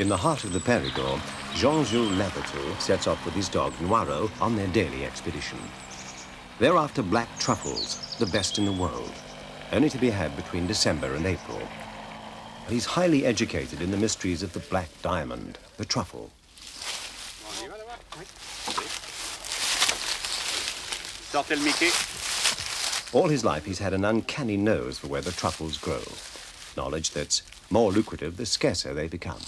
In the heart of the Périgord, Jean-Jules Levertou sets off with his dog Noiro on their daily expedition. They're after black truffles, the best in the world, only to be had between December and April. He's highly educated in the mysteries of the black diamond, the truffle. All his life he's had an uncanny nose for where the truffles grow, knowledge that's more lucrative the scarcer they become.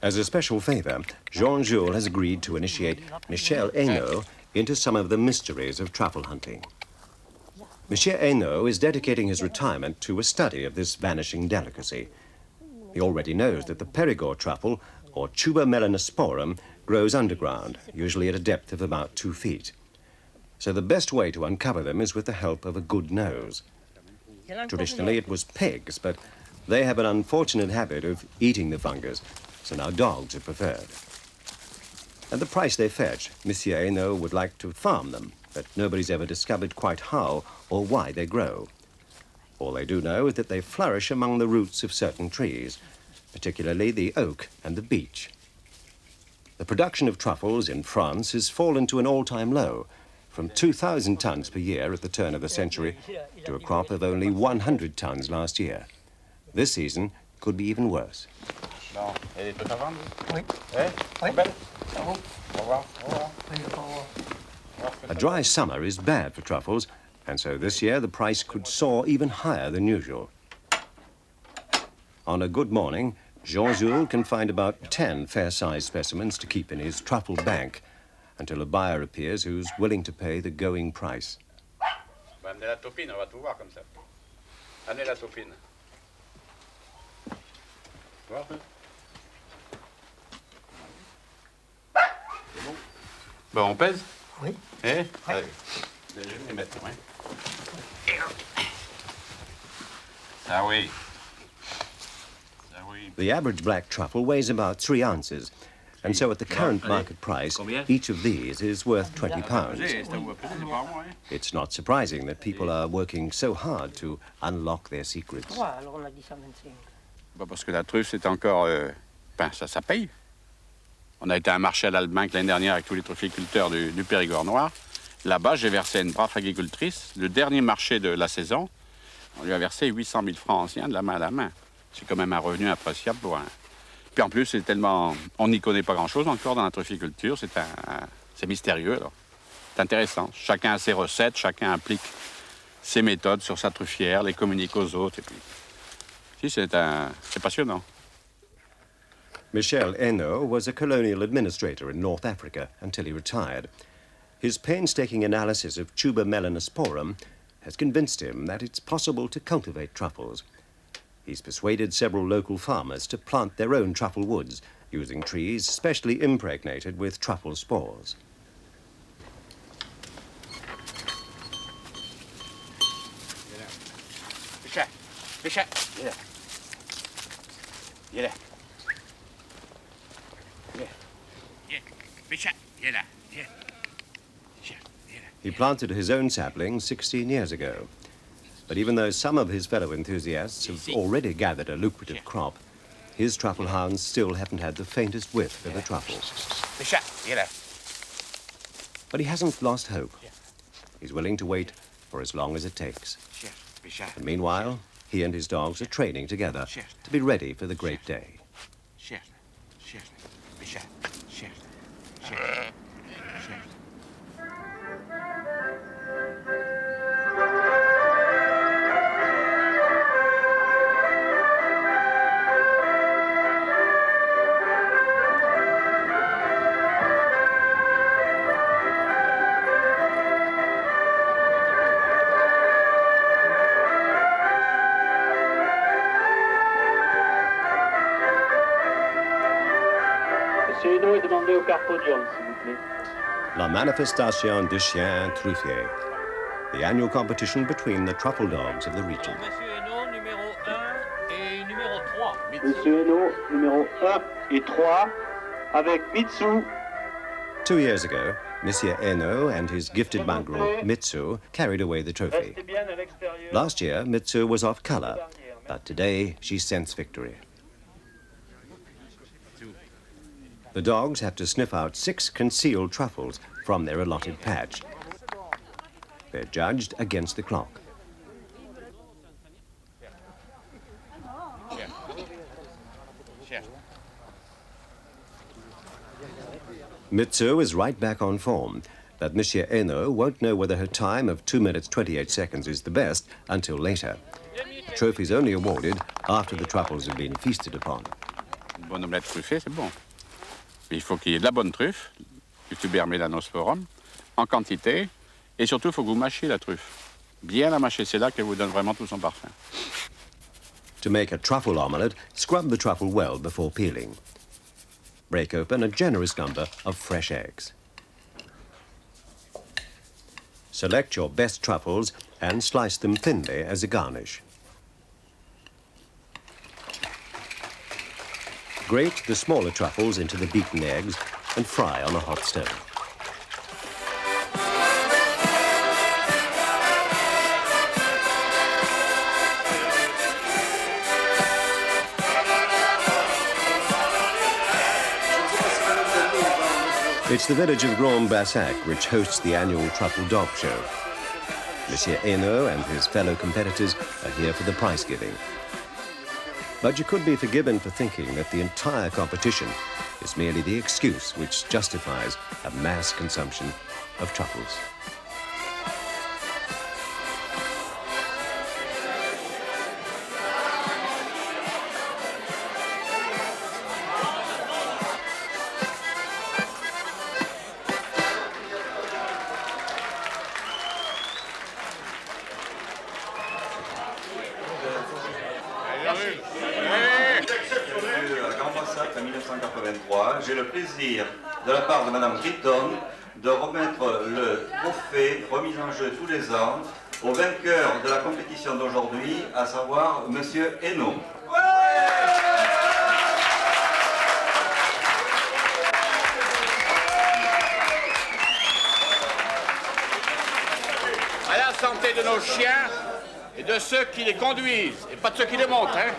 As a special favor, Jean-Jules has agreed to initiate Michel Hainaut into some of the mysteries of truffle hunting. Monsieur Hainaut is dedicating his retirement to a study of this vanishing delicacy. He already knows that the Périgord truffle, or Tuber melanosporum, grows underground, usually at a depth of about 2 feet. So the best way to uncover them is with the help of a good nose. Traditionally, it was pigs, but they have an unfortunate habit of eating the fungus, so now dogs are preferred. At the price they fetch, Monsieur Hainaut would like to farm them, but nobody's ever discovered quite how or why they grow. All they do know is that they flourish among the roots of certain trees, particularly the oak and the beech. The production of truffles in France has fallen to an all-time low, from 2,000 tons per year at the turn of the century to a crop of only 100 tons last year. This season could be even worse. A dry summer is bad for truffles, and so this year the price could soar even higher than usual. On a good morning, Jean-Jules can find about 10 fair-sized specimens to keep in his truffle bank until a buyer appears who's willing to pay the going price. Amenez la topine, on va tout voir comme ça. Amenez la topine. Voir, hein? C'est bon? Bon, on pèse? Oui. Eh? Allez. Je vais les mettre, ouais. Ah oui. The average black truffle weighs about 3 ounces, and so at the current market price, each of these is worth £20. It's not surprising that people are working so hard to unlock their secrets. Parce que la truffe, c'est encore... ça paye. On a été à un marché à l'Allemagne l'année dernière avec tous les trufficulteurs du Périgord noir. Là-bas, j'ai versé à une brave agricultrice. Le dernier marché de la saison, on lui a versé 800 000 francs anciens de la main à la main. C'est quand même un revenu appréciable pour un... Puis en plus, c'est tellement... On n'y connaît pas grand-chose encore dans la trufficulture. C'est mystérieux, alors. C'est intéressant. Chacun a ses recettes, chacun applique ses méthodes sur sa truffière, les communique aux autres. Et puis... Si, c'est passionnant. Michel Hainaut was a colonial administrator in North Africa until he retired. His painstaking analysis of Tuber melanosporum has convinced him that it's possible to cultivate truffles. He's persuaded several local farmers to plant their own truffle woods using trees specially impregnated with truffle spores. He planted his own saplings 16 years ago. But even though some of his fellow enthusiasts have already gathered a lucrative crop, his truffle hounds still haven't had the faintest whiff for the truffle. But he hasn't lost hope. He's willing to wait for as long as it takes. And meanwhile, he and his dogs are training together to be ready for the great day. La Manifestation de Chiens Truffiers, the annual competition between the truffle dogs of the region. Monsieur Hainaut, numéro 1 et numéro 3. Monsieur Hainaut, numéro 1 et 3, avec Mitsu. 2 years ago, Monsieur Hainaut and his gifted mongrel, Mitsu, carried away the trophy. Last year, Mitsu was off colour, but today she scents victory. The dogs have to sniff out 6 concealed truffles from their allotted patch. They're judged against the clock. Mitsu is right back on form, but Monsieur Hainaut won't know whether her time of 2 minutes 28 seconds is the best until later. The trophy's only awarded after the truffles have been feasted upon. Une bonne omelette truffée, c'est bon. Mais il faut qu'il y ait de la bonne truffe, du tuber melanosporum, en quantité, et surtout, il faut que vous mâchiez la truffe. Bien la mâcher, c'est là qu'elle vous donne vraiment tout son parfum. To make a truffle omelette, scrub the truffle well before peeling. Break open a generous number of fresh eggs. Select your best truffles and slice them thinly as a garnish. Grate the smaller truffles into the beaten eggs and fry on a hot stove. It's the village of Grand-Bassac which hosts the annual Truffle Dog Show. Monsieur Hainaut and his fellow competitors are here for the prize giving. But you could be forgiven for thinking that the entire competition is merely the excuse which justifies a mass consumption of truffles. À 1983, j'ai le plaisir, de la part de Madame Critton, de remettre le trophée remis en jeu tous les ans au vainqueur de la compétition d'aujourd'hui, à savoir Monsieur Hainaut. À la santé de nos chiens et de ceux qui les conduisent, et pas de ceux qui les montent, hein.